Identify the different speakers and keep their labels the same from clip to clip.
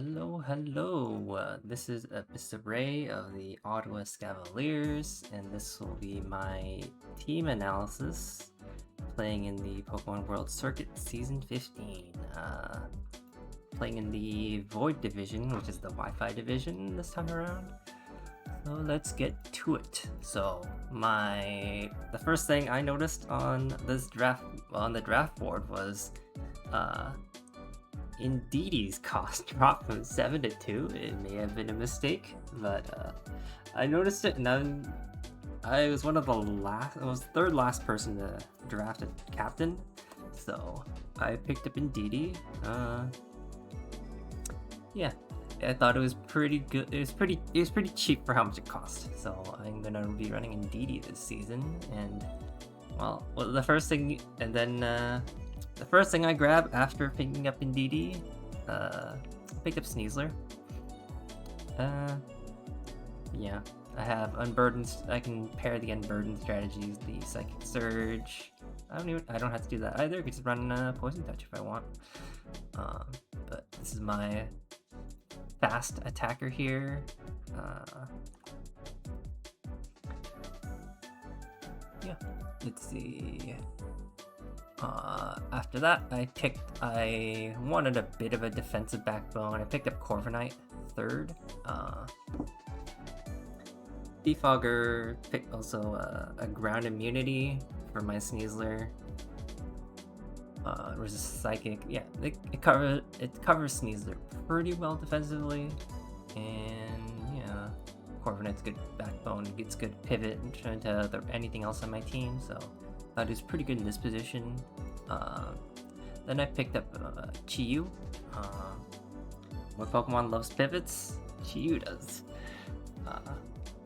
Speaker 1: Hello. This is Mr. Ray of the Ottawa Escavaliers, and this will be my team analysis playing in the Pokemon World Circuit Season 15. Playing in the Void Division, which is the Wi-Fi division this time around. So let's get to it. So the first thing I noticed on this draft board was Indeed's cost dropped from 7 to 2. It may have been a mistake, but I noticed it, and I was one of the last. I was the third last person to draft a captain, so I picked up Indeed. Yeah, I thought it was pretty good. It was pretty cheap for how much it cost. So I'm gonna be running Indeed this season, and the first thing, the first thing I grabbed after picking up Indeed, I picked up Sneasler. Yeah, I have Unburdened. I can pair the Unburdened strategies, the Psychic Surge. I don't have to do that either. I can just run Poison Touch if I want. But this is my fast attacker here. Yeah, let's see. After that, I wanted a bit of a defensive backbone. I picked up Corviknight third. Defogger, picked also a ground immunity for my Sneasler. Resist Psychic. Yeah, it covers Sneasler pretty well defensively, and yeah, Corviknight's good backbone, gets good pivot into anything else on my team, so that is pretty good in this position. Then I picked up Chi-Yu. What Pokemon loves pivots? Chi-Yu does.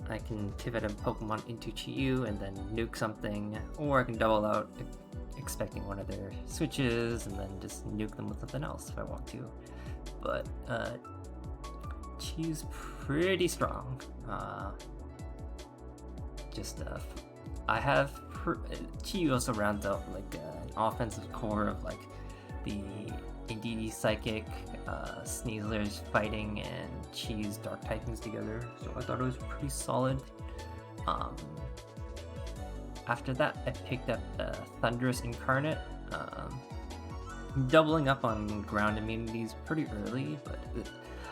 Speaker 1: I can pivot a Pokemon into Chi-Yu and then nuke something, or I can double out expecting one of their switches and then just nuke them with something else if I want to. But Chi-Yu's pretty strong. I have Chi-Yu also rounds out like an offensive core of like the Indeedee Psychic, Sneasler's Fighting, and Chi's Dark typings together. So I thought it was pretty solid. After that, I picked up Thunderous Incarnate. Doubling up on ground immunities pretty early, but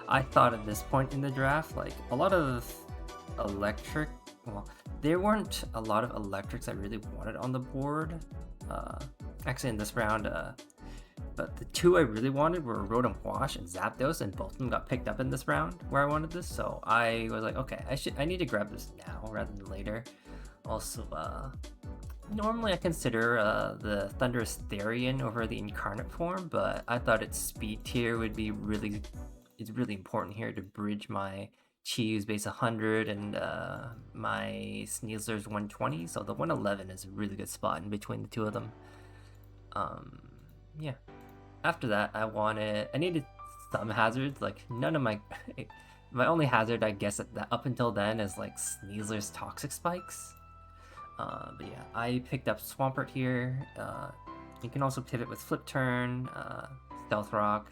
Speaker 1: I thought at this point in the draft, like a lot of electric. Well, there weren't a lot of electrics I really wanted on the board. Actually, in this round, but the two I really wanted were Rotom Wash and Zapdos, and both of them got picked up in this round where I wanted this. So I was like, okay, I need to grab this now rather than later. Also, normally I consider the Thunderous Therian over the Incarnate form, but I thought its speed tier would be really important here to bridge my Chi-Yu's base 100 and my Sneasler's 120, so the 111 is a really good spot in between the two of them. Yeah. After that, I needed some hazards. Like none of my only hazard, I guess, up until then is like Sneasler's Toxic Spikes. But yeah, I picked up Swampert here. You can also pivot with Flip Turn, Stealth Rock.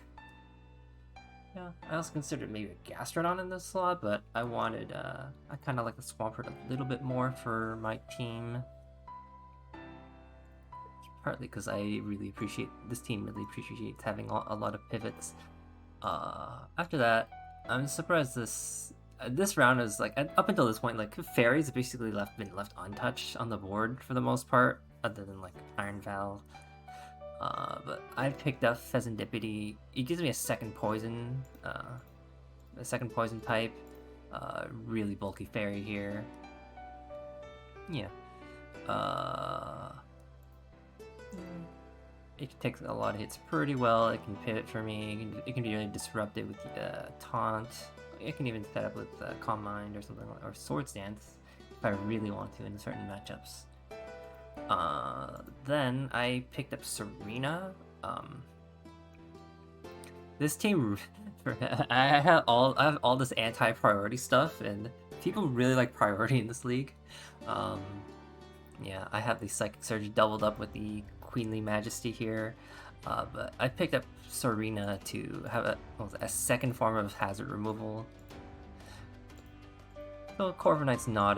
Speaker 1: Yeah, I also considered maybe a Gastrodon in this slot, but I kind of like the Swampert a little bit more for my team. Partly because this team really appreciates having a lot of pivots. After that, I'm surprised this round is like, up until this point, like Fairies have basically been left untouched on the board for the most part, other than like Iron Valve. But I picked up Pheasantipity. It gives me a second poison type. Really bulky fairy here. Yeah. It takes a lot of hits pretty well. It can pivot for me. It can be really disruptive with Taunt. It can even set up with Calm Mind or something, or Swords Dance if I really want to in certain matchups. Then I picked up Serena. This team, I have all this anti-priority stuff, and people really like priority in this league. Yeah, I have the Psychic Surge doubled up with the Queenly Majesty here. But I picked up Serena to have a second form of hazard removal. So Corviknight's not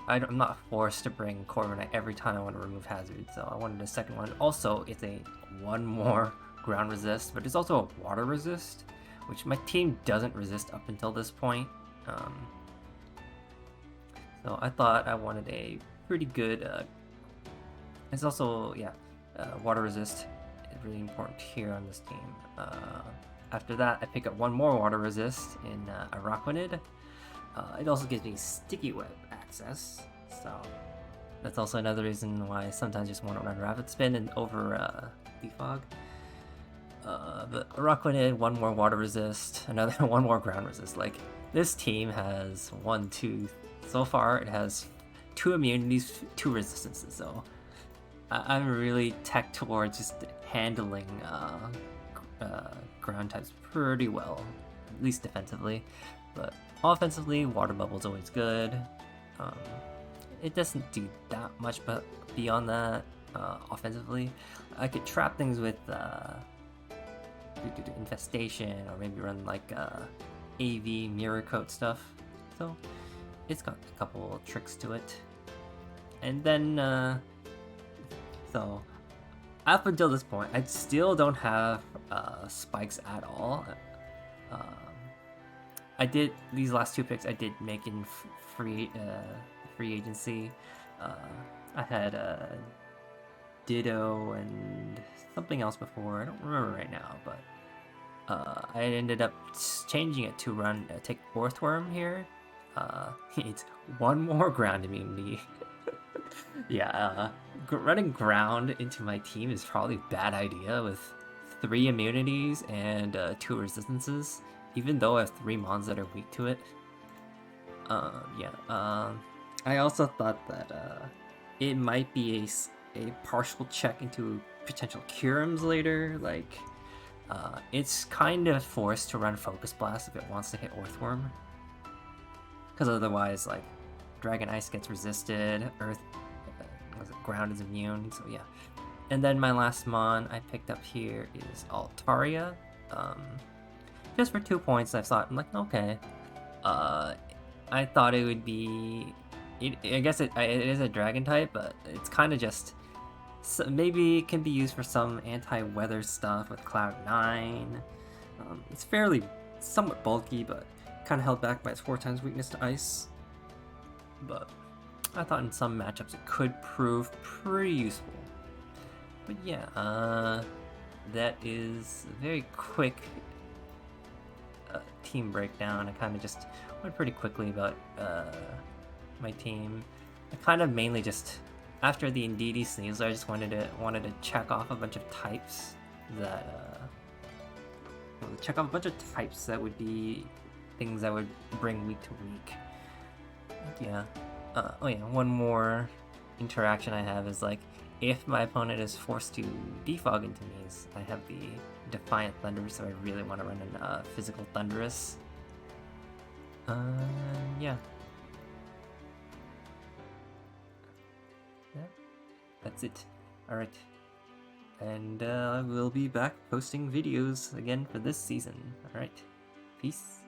Speaker 1: I'm not forced to bring Corviknight every time I want to remove hazard, so I wanted a second one. Also, it's a one more ground resist, but it's also a water resist, which my team doesn't resist up until this point. So I thought I wanted a pretty good. It's also water resist is really important here on this team. After that, I pick up one more water resist in Araquanid. It also gives me sticky web access, so that's also another reason why I sometimes just want to run Rapid Spin and over Defog. But Araquanid, one more water resist, another one more ground resist. Like, this team has so far it has 2 immunities, 2 resistances, so I'm really tech towards just handling ground types pretty well, at least defensively. But offensively, Water Bubble's always good. It doesn't do that much, but beyond that, offensively, I could trap things with Infestation, or maybe run like AV Mirror Coat stuff. So it's got a couple tricks to it. And then, so up until this point, I still don't have spikes at all. I did these last 2 picks. I did make in free agency. I had Ditto and something else before. I don't remember right now, but I ended up changing it to take Earthworm here. It's one more ground immunity. Yeah, running ground into my team is probably a bad idea with 3 immunities and 2 resistances, even though I have 3 mons that are weak to it. I also thought that it might be a partial check into potential Curums later. Like, it's kind of forced to run Focus Blast if it wants to hit Earthworm, because otherwise, like, Dragon Ice gets resisted, Ground is immune, so yeah. And then my last mon I picked up here is Altaria. Just for 2 points, I thought, I'm like, okay. I thought it would be... I guess it is a dragon type, but it's kind of just... maybe it can be used for some anti-weather stuff with Cloud9. It's somewhat bulky, but kind of held back by its 4 times weakness to ice. But I thought in some matchups it could prove pretty useful. But yeah, that is a very quick team breakdown. I kind of just went pretty quickly about my team. I kind of mainly just, after the Indeedee Sneasler, I just wanted to check off a bunch of types that would be things that would bring week to week. Yeah. One more interaction I have is, like, if my opponent is forced to defog into me, I have the Defiant Thunderous, so I really want to run a Physical Thunderous. Yeah. That's it. Alright. And we'll be back posting videos again for this season. Alright. Peace.